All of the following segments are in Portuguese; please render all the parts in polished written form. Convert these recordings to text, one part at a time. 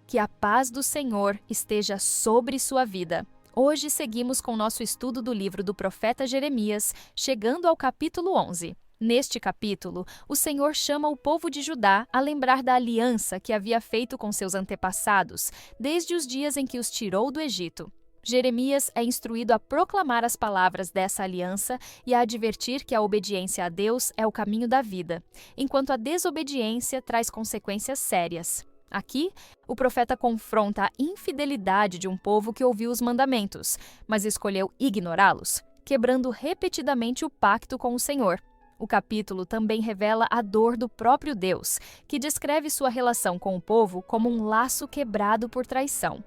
Que a paz do Senhor esteja sobre sua vida. Hoje seguimos com nosso estudo do livro do profeta Jeremias, chegando ao capítulo 11. Neste capítulo, o Senhor chama o povo de Judá a lembrar da aliança que havia feito com seus antepassados, desde os dias em que os tirou do Egito. Jeremias é instruído a proclamar as palavras dessa aliança e a advertir que a obediência a Deus é o caminho da vida, enquanto a desobediência traz consequências sérias. Aqui, o profeta confronta a infidelidade de um povo que ouviu os mandamentos, mas escolheu ignorá-los, quebrando repetidamente o pacto com o Senhor. O capítulo também revela a dor do próprio Deus, que descreve sua relação com o povo como um laço quebrado por traição.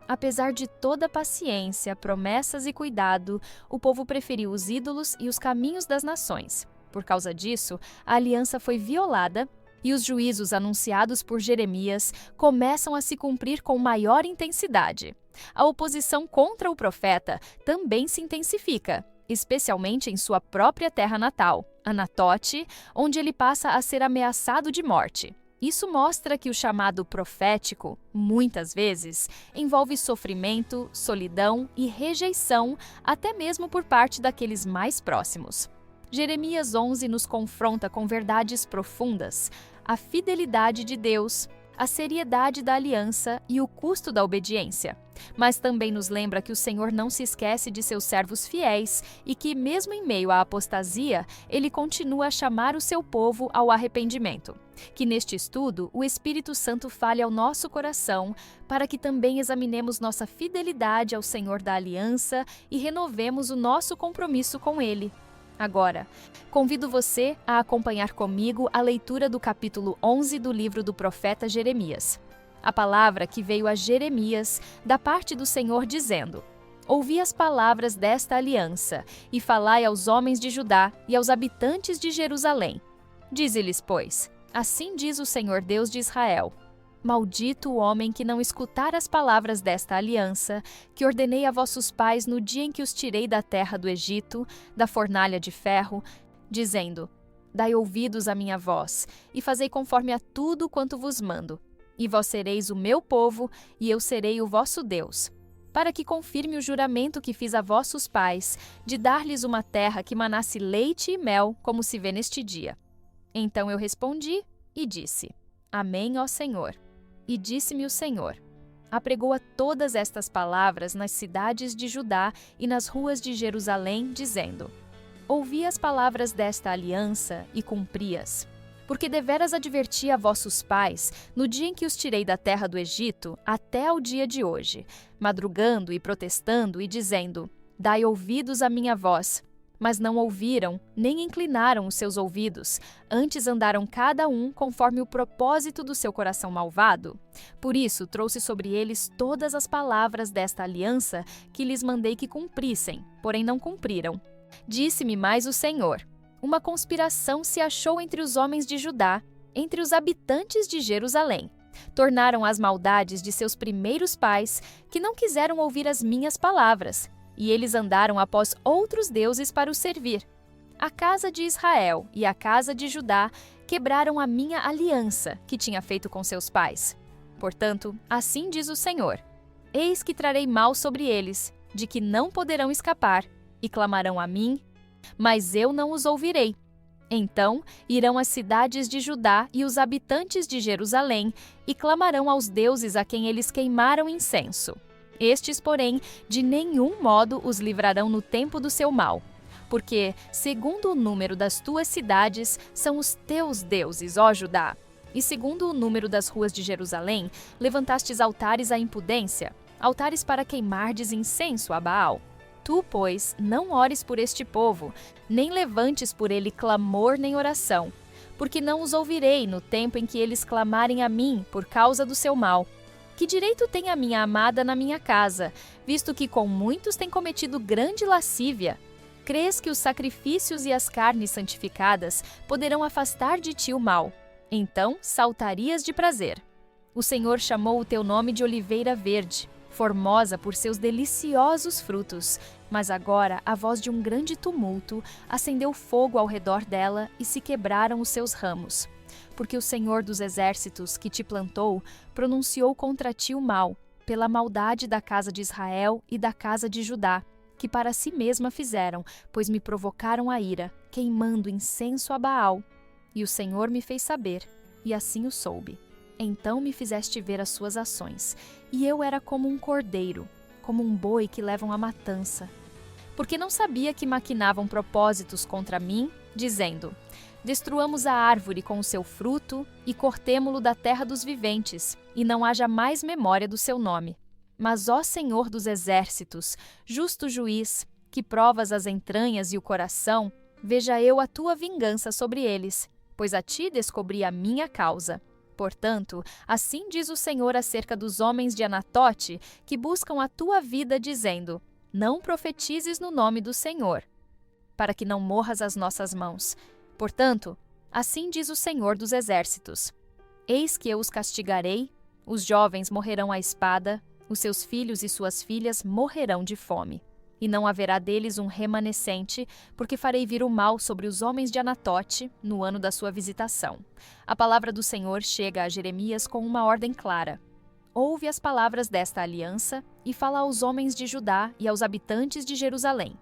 Apesar de toda paciência, promessas e cuidado, o povo preferiu os ídolos e os caminhos das nações. Por causa disso, a aliança foi violada e os juízos anunciados por Jeremias começam a se cumprir com maior intensidade. A oposição contra o profeta também se intensifica, especialmente em sua própria terra natal, Anatote, onde ele passa a ser ameaçado de morte. Isso mostra que o chamado profético, muitas vezes, envolve sofrimento, solidão e rejeição, até mesmo por parte daqueles mais próximos. Jeremias 11 nos confronta com verdades profundas, a fidelidade de Deus, a seriedade da aliança e o custo da obediência. Mas também nos lembra que o Senhor não se esquece de seus servos fiéis e que, mesmo em meio à apostasia, Ele continua a chamar o seu povo ao arrependimento. Que neste estudo, o Espírito Santo fale ao nosso coração para que também examinemos nossa fidelidade ao Senhor da aliança e renovemos o nosso compromisso com Ele. Agora, convido você a acompanhar comigo a leitura do capítulo 11 do livro do profeta Jeremias. A palavra que veio a Jeremias da parte do Senhor dizendo: Ouvi as palavras desta aliança e falai aos homens de Judá e aos habitantes de Jerusalém. Dize-lhes, pois, assim diz o Senhor Deus de Israel: Maldito o homem que não escutar as palavras desta aliança, que ordenei a vossos pais no dia em que os tirei da terra do Egito, da fornalha de ferro, dizendo: Dai ouvidos à minha voz, e fazei conforme a tudo quanto vos mando. E vós sereis o meu povo, e eu serei o vosso Deus. Para que confirme o juramento que fiz a vossos pais, de dar-lhes uma terra que manasse leite e mel, como se vê neste dia. Então eu respondi e disse: Amém, ó Senhor. E disse-me o Senhor: Apregoa todas estas palavras nas cidades de Judá e nas ruas de Jerusalém, dizendo: Ouvi as palavras desta aliança e cumpri-as. Porque deveras adverti a vossos pais, no dia em que os tirei da terra do Egito, até ao dia de hoje, madrugando e protestando e dizendo: Dai ouvidos à minha voz. Mas não ouviram, nem inclinaram os seus ouvidos, antes andaram cada um conforme o propósito do seu coração malvado. Por isso trouxe sobre eles todas as palavras desta aliança que lhes mandei que cumprissem, porém não cumpriram. Disse-me mais o Senhor: Uma conspiração se achou entre os homens de Judá, entre os habitantes de Jerusalém. Tornaram as maldades de seus primeiros pais, que não quiseram ouvir as minhas palavras, e eles andaram após outros deuses para os servir. A casa de Israel e a casa de Judá quebraram a minha aliança, que tinha feito com seus pais. Portanto, assim diz o Senhor: Eis que trarei mal sobre eles, de que não poderão escapar, e clamarão a mim, mas eu não os ouvirei. Então irão as cidades de Judá e os habitantes de Jerusalém, e clamarão aos deuses a quem eles queimaram incenso. Estes, porém, de nenhum modo os livrarão no tempo do seu mal. Porque, segundo o número das tuas cidades, são os teus deuses, ó Judá. E segundo o número das ruas de Jerusalém, levantastes altares à impudência, altares para queimardes incenso a Baal. Tu, pois, não ores por este povo, nem levantes por ele clamor nem oração, porque não os ouvirei no tempo em que eles clamarem a mim por causa do seu mal. Que direito tem a minha amada na minha casa, visto que com muitos tem cometido grande lascívia? Crês que os sacrifícios e as carnes santificadas poderão afastar de ti o mal? Então saltarias de prazer. O Senhor chamou o teu nome de oliveira verde, formosa por seus deliciosos frutos, mas agora a voz de um grande tumulto acendeu fogo ao redor dela e se quebraram os seus ramos. porque o Senhor dos exércitos que te plantou pronunciou contra ti o mal, pela maldade da casa de Israel e da casa de Judá, que para si mesma fizeram, pois me provocaram a ira, queimando incenso a Baal. E o Senhor me fez saber, e assim o soube. Então me fizeste ver as suas ações, e eu era como um cordeiro, como um boi que levam à matança. Porque não sabia que maquinavam propósitos contra mim, dizendo: destruamos a árvore com o seu fruto e cortemo-lo da terra dos viventes, e não haja mais memória do seu nome. Mas, ó Senhor dos exércitos, justo juiz, que provas as entranhas e o coração, veja eu a tua vingança sobre eles, pois a ti descobri a minha causa. Portanto, assim diz o Senhor acerca dos homens de Anatote, que buscam a tua vida, dizendo: não profetizes no nome do Senhor, para que não morras às nossas mãos. Portanto, assim diz o Senhor dos exércitos: eis que eu os castigarei, os jovens morrerão à espada, os seus filhos e suas filhas morrerão de fome. E não haverá deles um remanescente, porque farei vir o mal sobre os homens de Anatote no ano da sua visitação. A palavra do Senhor chega a Jeremias com uma ordem clara. Ouve as palavras desta aliança e fala aos homens de Judá e aos habitantes de Jerusalém.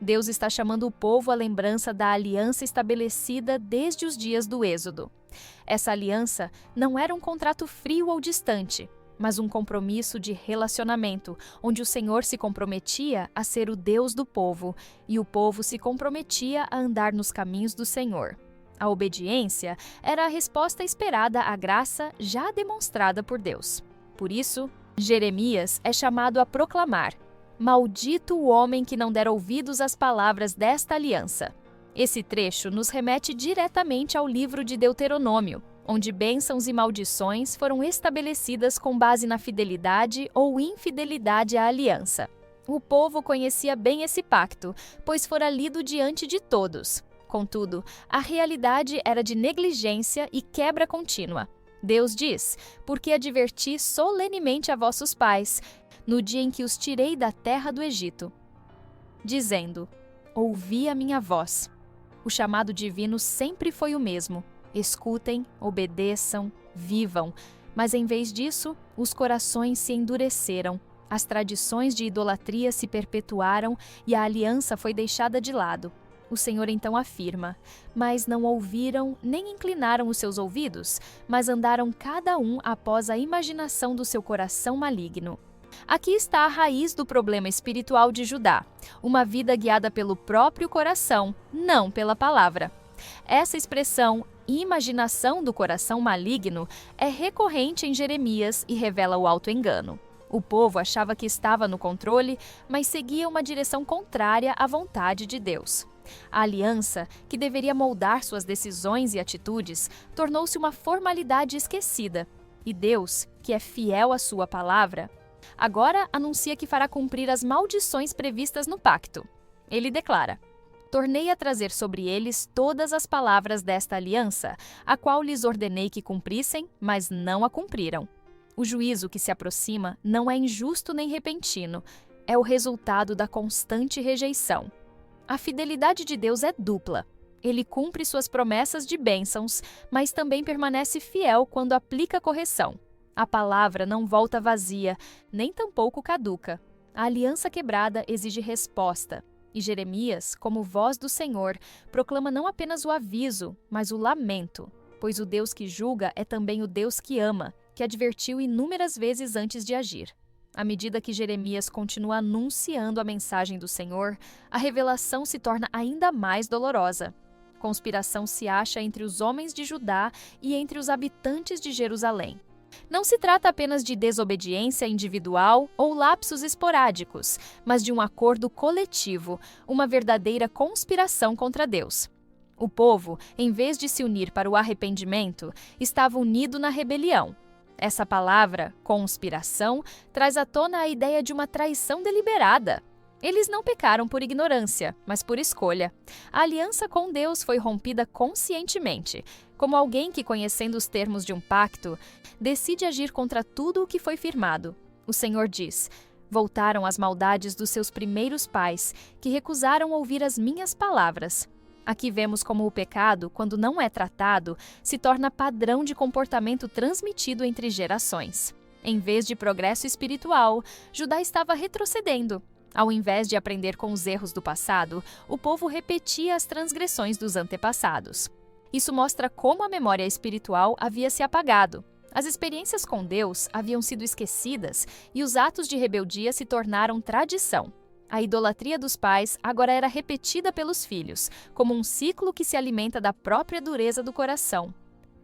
Deus está chamando o povo à lembrança da aliança estabelecida desde os dias do Êxodo. Essa aliança não era um contrato frio ou distante, mas um compromisso de relacionamento, onde o Senhor se comprometia a ser o Deus do povo e o povo se comprometia a andar nos caminhos do Senhor. A obediência era a resposta esperada à graça já demonstrada por Deus. Por isso, Jeremias é chamado a proclamar: maldito o homem que não der ouvidos às palavras desta aliança. Esse trecho nos remete diretamente ao livro de Deuteronômio, onde bênçãos e maldições foram estabelecidas com base na fidelidade ou infidelidade à aliança. O povo conhecia bem esse pacto, pois fora lido diante de todos. Contudo, a realidade era de negligência e quebra contínua. Deus diz: porque adverti solenemente a vossos pais, no dia em que os tirei da terra do Egito, dizendo: ouvi a minha voz. O chamado divino sempre foi o mesmo: escutem, obedeçam, vivam. Mas em vez disso, os corações se endureceram, as tradições de idolatria se perpetuaram e a aliança foi deixada de lado. O Senhor então afirma: mas não ouviram nem inclinaram os seus ouvidos, mas andaram cada um após a imaginação do seu coração maligno. Aqui está a raiz do problema espiritual de Judá: uma vida guiada pelo próprio coração, não pela palavra. Essa expressão, imaginação do coração maligno, é recorrente em Jeremias e revela o autoengano. O povo achava que estava no controle, mas seguia uma direção contrária à vontade de Deus. A aliança, que deveria moldar suas decisões e atitudes, tornou-se uma formalidade esquecida. E Deus, que é fiel à sua palavra, agora anuncia que fará cumprir as maldições previstas no pacto. Ele declara: tornei a trazer sobre eles todas as palavras desta aliança, a qual lhes ordenei que cumprissem, mas não a cumpriram. O juízo que se aproxima não é injusto nem repentino, é o resultado da constante rejeição. A fidelidade de Deus é dupla. Ele cumpre suas promessas de bênçãos, mas também permanece fiel quando aplica correção. A palavra não volta vazia, nem tampouco caduca. A aliança quebrada exige resposta. E Jeremias, como voz do Senhor, proclama não apenas o aviso, mas o lamento, pois o Deus que julga é também o Deus que ama, que advertiu inúmeras vezes antes de agir. À medida que Jeremias continua anunciando a mensagem do Senhor, a revelação se torna ainda mais dolorosa. Conspiração se acha entre os homens de Judá e entre os habitantes de Jerusalém. Não se trata apenas de desobediência individual ou lapsos esporádicos, mas de um acordo coletivo, uma verdadeira conspiração contra Deus. O povo, em vez de se unir para o arrependimento, estava unido na rebelião. Essa palavra, conspiração, traz à tona a ideia de uma traição deliberada. Eles não pecaram por ignorância, mas por escolha. A aliança com Deus foi rompida conscientemente, como alguém que, conhecendo os termos de um pacto, decide agir contra tudo o que foi firmado. O Senhor diz: voltaram às maldades dos seus primeiros pais, que recusaram ouvir as minhas palavras. Aqui vemos como o pecado, quando não é tratado, se torna padrão de comportamento transmitido entre gerações. Em vez de progresso espiritual, Judá estava retrocedendo. Ao invés de aprender com os erros do passado, o povo repetia as transgressões dos antepassados. Isso mostra como a memória espiritual havia se apagado. As experiências com Deus haviam sido esquecidas e os atos de rebeldia se tornaram tradição. A idolatria dos pais agora era repetida pelos filhos, como um ciclo que se alimenta da própria dureza do coração.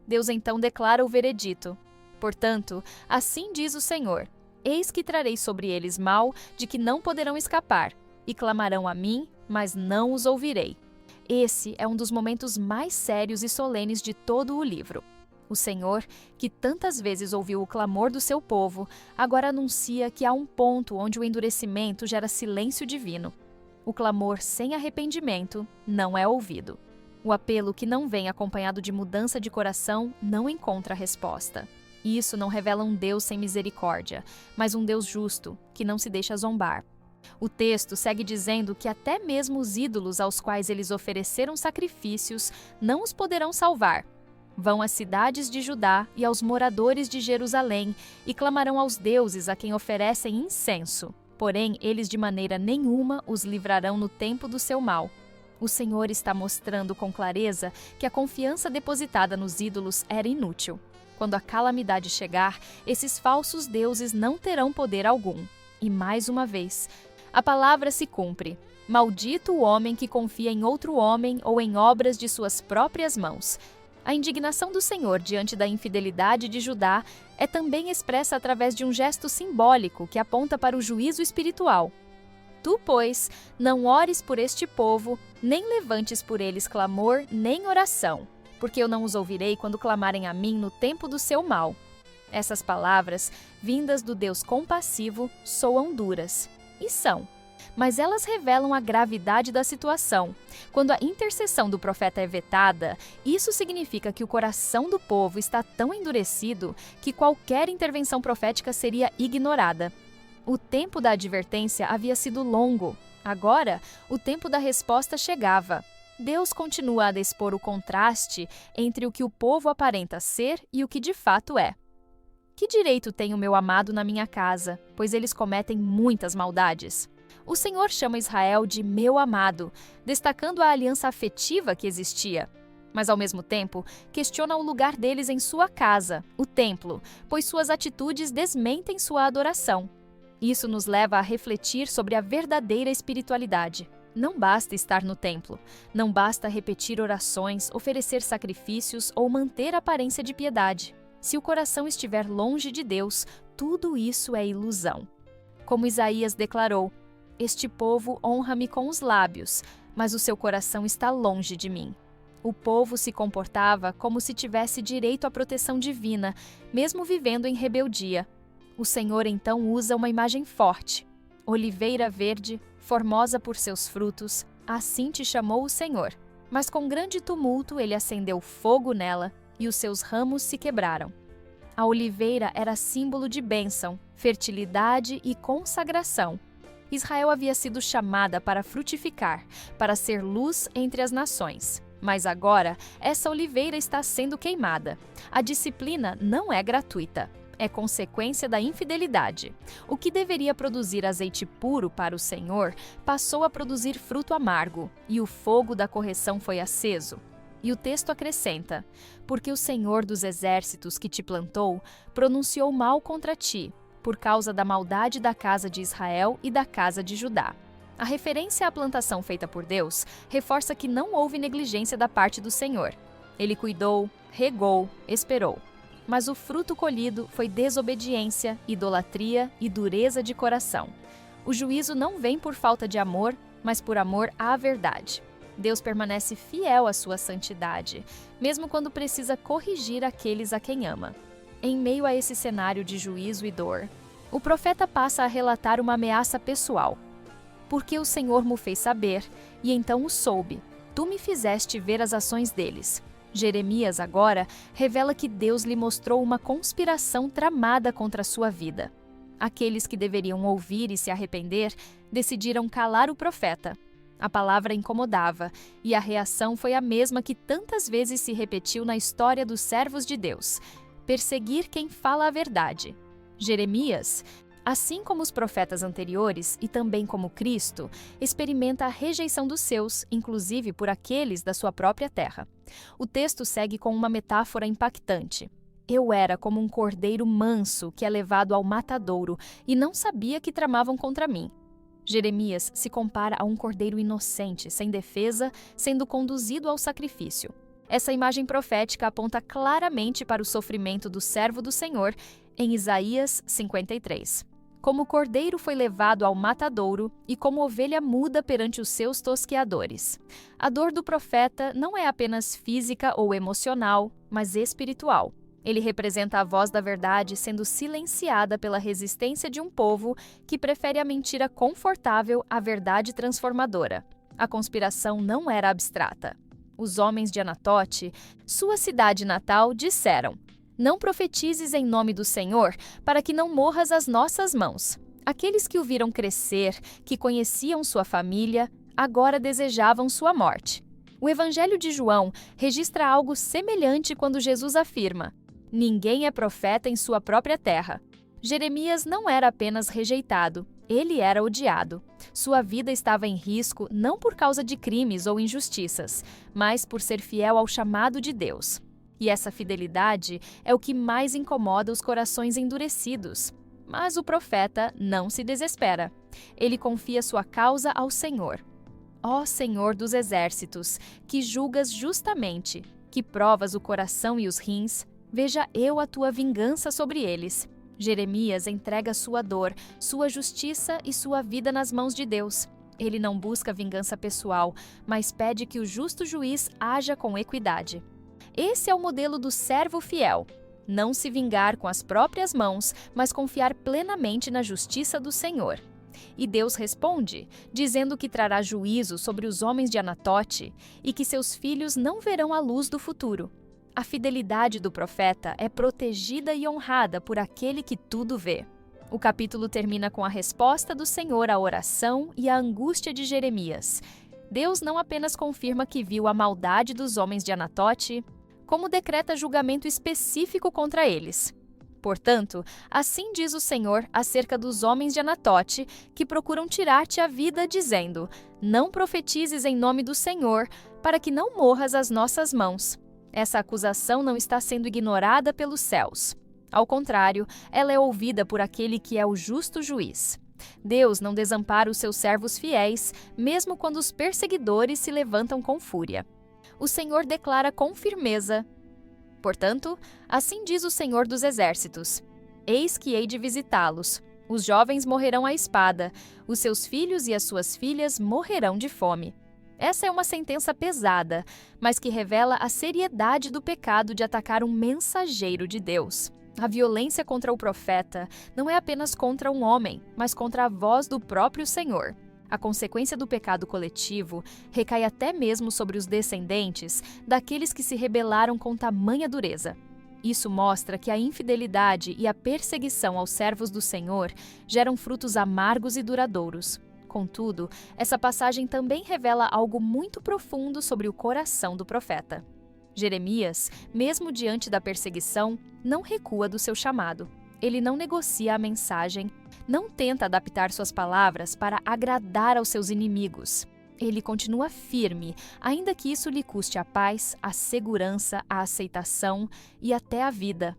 Deus então declara o veredito. Portanto, assim diz o Senhor: eis que trarei sobre eles mal de que não poderão escapar, e clamarão a mim, mas não os ouvirei. Esse é um dos momentos mais sérios e solenes de todo o livro. O Senhor, que tantas vezes ouviu o clamor do seu povo, agora anuncia que há um ponto onde o endurecimento gera silêncio divino. O clamor sem arrependimento não é ouvido. O apelo que não vem acompanhado de mudança de coração não encontra resposta. Isso não revela um Deus sem misericórdia, mas um Deus justo, que não se deixa zombar. O texto segue dizendo que até mesmo os ídolos aos quais eles ofereceram sacrifícios não os poderão salvar. Vão às cidades de Judá e aos moradores de Jerusalém e clamarão aos deuses a quem oferecem incenso. Porém, eles de maneira nenhuma os livrarão no tempo do seu mal. O Senhor está mostrando com clareza que a confiança depositada nos ídolos era inútil. Quando a calamidade chegar, esses falsos deuses não terão poder algum. E mais uma vez, a palavra se cumpre. Maldito o homem que confia em outro homem ou em obras de suas próprias mãos. A indignação do Senhor diante da infidelidade de Judá é também expressa através de um gesto simbólico que aponta para o juízo espiritual. Tu, pois, não ores por este povo, nem levantes por eles clamor, nem oração, porque eu não os ouvirei quando clamarem a mim no tempo do seu mal. Essas palavras, vindas do Deus compassivo, soam duras. E são. Mas elas revelam a gravidade da situação. Quando a intercessão do profeta é vetada, isso significa que o coração do povo está tão endurecido que qualquer intervenção profética seria ignorada. O tempo da advertência havia sido longo. Agora, o tempo da resposta chegava. Deus continua a expor o contraste entre o que o povo aparenta ser e o que de fato é. Que direito tem o meu amado na minha casa, pois eles cometem muitas maldades? O Senhor chama Israel de meu amado, destacando a aliança afetiva que existia. Mas, ao mesmo tempo, questiona o lugar deles em sua casa, o templo, pois suas atitudes desmentem sua adoração. Isso nos leva a refletir sobre a verdadeira espiritualidade. Não basta estar no templo, não basta repetir orações, oferecer sacrifícios ou manter aparência de piedade. Se o coração estiver longe de Deus, tudo isso é ilusão. Como Isaías declarou: este povo honra-me com os lábios, mas o seu coração está longe de mim. O povo se comportava como se tivesse direito à proteção divina, mesmo vivendo em rebeldia. O Senhor então usa uma imagem forte. Oliveira verde, formosa por seus frutos, assim te chamou o Senhor. Mas com grande tumulto ele acendeu fogo nela, e os seus ramos se quebraram. A oliveira era símbolo de bênção, fertilidade e consagração. Israel havia sido chamada para frutificar, para ser luz entre as nações. Mas agora, essa oliveira está sendo queimada. A disciplina não é gratuita. É consequência da infidelidade. O que deveria produzir azeite puro para o Senhor, passou a produzir fruto amargo, e o fogo da correção foi aceso. E o texto acrescenta: porque o Senhor dos exércitos que te plantou, pronunciou mal contra ti, por causa da maldade da casa de Israel e da casa de Judá. A referência à plantação feita por Deus reforça que não houve negligência da parte do Senhor. Ele cuidou, regou, esperou. Mas o fruto colhido foi desobediência, idolatria e dureza de coração. O juízo não vem por falta de amor, mas por amor à verdade. Deus permanece fiel à sua santidade, mesmo quando precisa corrigir aqueles a quem ama. Em meio a esse cenário de juízo e dor, o profeta passa a relatar uma ameaça pessoal. Porque o Senhor me fez saber, e então o soube. Tu me fizeste ver as ações deles. Jeremias agora revela que Deus lhe mostrou uma conspiração tramada contra a sua vida. Aqueles que deveriam ouvir e se arrepender decidiram calar o profeta. A palavra incomodava, e a reação foi a mesma que tantas vezes se repetiu na história dos servos de Deus: perseguir quem fala a verdade. Jeremias, assim como os profetas anteriores e também como Cristo, experimenta a rejeição dos seus, inclusive por aqueles da sua própria terra. O texto segue com uma metáfora impactante. Eu era como um cordeiro manso que é levado ao matadouro e não sabia que tramavam contra mim. Jeremias se compara a um cordeiro inocente, sem defesa, sendo conduzido ao sacrifício. Essa imagem profética aponta claramente para o sofrimento do servo do Senhor em Isaías 53. Como o cordeiro foi levado ao matadouro e como ovelha muda perante os seus tosqueadores. A dor do profeta não é apenas física ou emocional, mas espiritual. Ele representa a voz da verdade sendo silenciada pela resistência de um povo que prefere a mentira confortável à verdade transformadora. A conspiração não era abstrata. Os homens de Anatote, sua cidade natal, disseram: não profetizes em nome do Senhor, para que não morras às nossas mãos. Aqueles que o viram crescer, que conheciam sua família, agora desejavam sua morte. O Evangelho de João registra algo semelhante quando Jesus afirma: ninguém é profeta em sua própria terra. Jeremias não era apenas rejeitado, ele era odiado. Sua vida estava em risco não por causa de crimes ou injustiças, mas por ser fiel ao chamado de Deus. E essa fidelidade é o que mais incomoda os corações endurecidos. Mas o profeta não se desespera. Ele confia sua causa ao Senhor. Ó Senhor dos exércitos, que julgas justamente, que provas o coração e os rins, veja eu a tua vingança sobre eles. Jeremias entrega sua dor, sua justiça e sua vida nas mãos de Deus. Ele não busca vingança pessoal, mas pede que o justo juiz haja com equidade. Esse é o modelo do servo fiel. Não se vingar com as próprias mãos, mas confiar plenamente na justiça do Senhor. E Deus responde, dizendo que trará juízo sobre os homens de Anatote e que seus filhos não verão a luz do futuro. A fidelidade do profeta é protegida e honrada por aquele que tudo vê. O capítulo termina com a resposta do Senhor à oração e à angústia de Jeremias. Deus não apenas confirma que viu a maldade dos homens de Anatote, como decreta julgamento específico contra eles. Portanto, assim diz o Senhor acerca dos homens de Anatote que procuram tirar-te a vida, dizendo: não profetizes em nome do Senhor, para que não morras às nossas mãos. Essa acusação não está sendo ignorada pelos céus. Ao contrário, ela é ouvida por aquele que é o justo juiz. Deus não desampara os seus servos fiéis, mesmo quando os perseguidores se levantam com fúria. O Senhor declara com firmeza: portanto, assim diz o Senhor dos exércitos: eis que hei de visitá-los. Os jovens morrerão à espada, os seus filhos e as suas filhas morrerão de fome. Essa é uma sentença pesada, mas que revela a seriedade do pecado de atacar um mensageiro de Deus. A violência contra o profeta não é apenas contra um homem, mas contra a voz do próprio Senhor. A consequência do pecado coletivo recai até mesmo sobre os descendentes daqueles que se rebelaram com tamanha dureza. Isso mostra que a infidelidade e a perseguição aos servos do Senhor geram frutos amargos e duradouros. Contudo, essa passagem também revela algo muito profundo sobre o coração do profeta. Jeremias, mesmo diante da perseguição, não recua do seu chamado. Ele não negocia a mensagem, não tenta adaptar suas palavras para agradar aos seus inimigos. Ele continua firme, ainda que isso lhe custe a paz, a segurança, a aceitação e até a vida.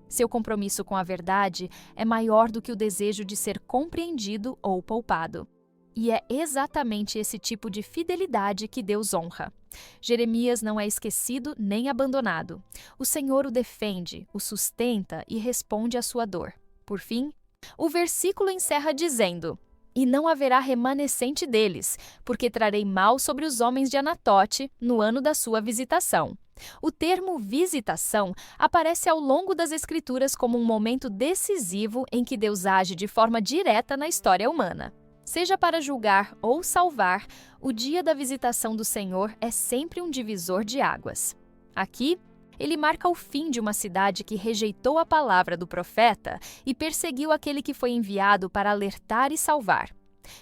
Seu compromisso com a verdade é maior do que o desejo de ser compreendido ou poupado. E é exatamente esse tipo de fidelidade que Deus honra. Jeremias não é esquecido nem abandonado. O Senhor o defende, o sustenta e responde à sua dor. Por fim, o versículo encerra dizendo: e não haverá remanescente deles, porque trarei mal sobre os homens de Anatote no ano da sua visitação. O termo visitação aparece ao longo das Escrituras como um momento decisivo em que Deus age de forma direta na história humana. Seja para julgar ou salvar, o dia da visitação do Senhor é sempre um divisor de águas. Aqui, ele marca o fim de uma cidade que rejeitou a palavra do profeta e perseguiu aquele que foi enviado para alertar e salvar.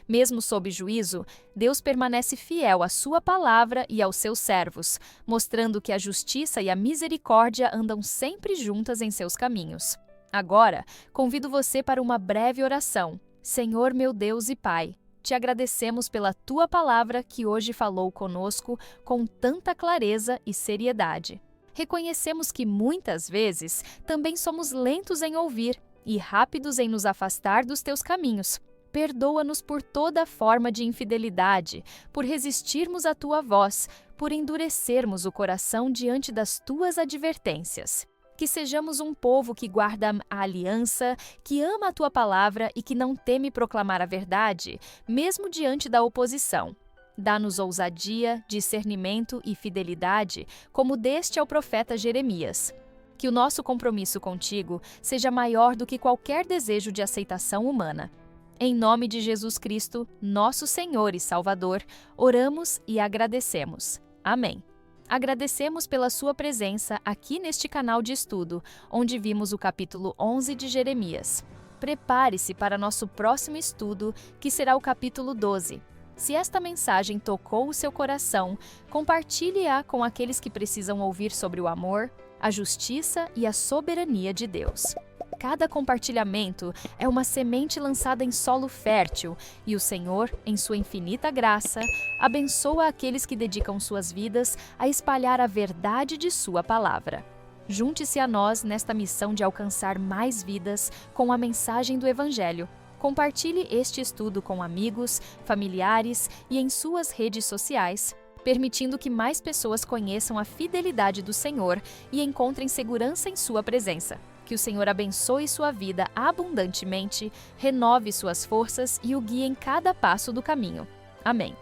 Mesmo sob juízo, Deus permanece fiel à sua palavra e aos seus servos, mostrando que a justiça e a misericórdia andam sempre juntas em seus caminhos. Agora, convido você para uma breve oração. Senhor meu Deus e Pai, te agradecemos pela tua palavra que hoje falou conosco com tanta clareza e seriedade. Reconhecemos que muitas vezes também somos lentos em ouvir e rápidos em nos afastar dos teus caminhos. Perdoa-nos por toda forma de infidelidade, por resistirmos à tua voz, por endurecermos o coração diante das tuas advertências. Que sejamos um povo que guarda a aliança, que ama a tua palavra e que não teme proclamar a verdade, mesmo diante da oposição. Dá-nos ousadia, discernimento e fidelidade, como deste ao profeta Jeremias. Que o nosso compromisso contigo seja maior do que qualquer desejo de aceitação humana. Em nome de Jesus Cristo, nosso Senhor e Salvador, oramos e agradecemos. Amém. Agradecemos pela sua presença aqui neste canal de estudo, onde vimos o capítulo 11 de Jeremias. Prepare-se para nosso próximo estudo, que será o capítulo 12. Se esta mensagem tocou o seu coração, compartilhe-a com aqueles que precisam ouvir sobre o amor, a justiça e a soberania de Deus. Cada compartilhamento é uma semente lançada em solo fértil e o Senhor, em sua infinita graça, abençoa aqueles que dedicam suas vidas a espalhar a verdade de sua palavra. Junte-se a nós nesta missão de alcançar mais vidas com a mensagem do Evangelho. Compartilhe este estudo com amigos, familiares e em suas redes sociais, permitindo que mais pessoas conheçam a fidelidade do Senhor e encontrem segurança em sua presença. Que o Senhor abençoe sua vida abundantemente, renove suas forças e o guie em cada passo do caminho. Amém.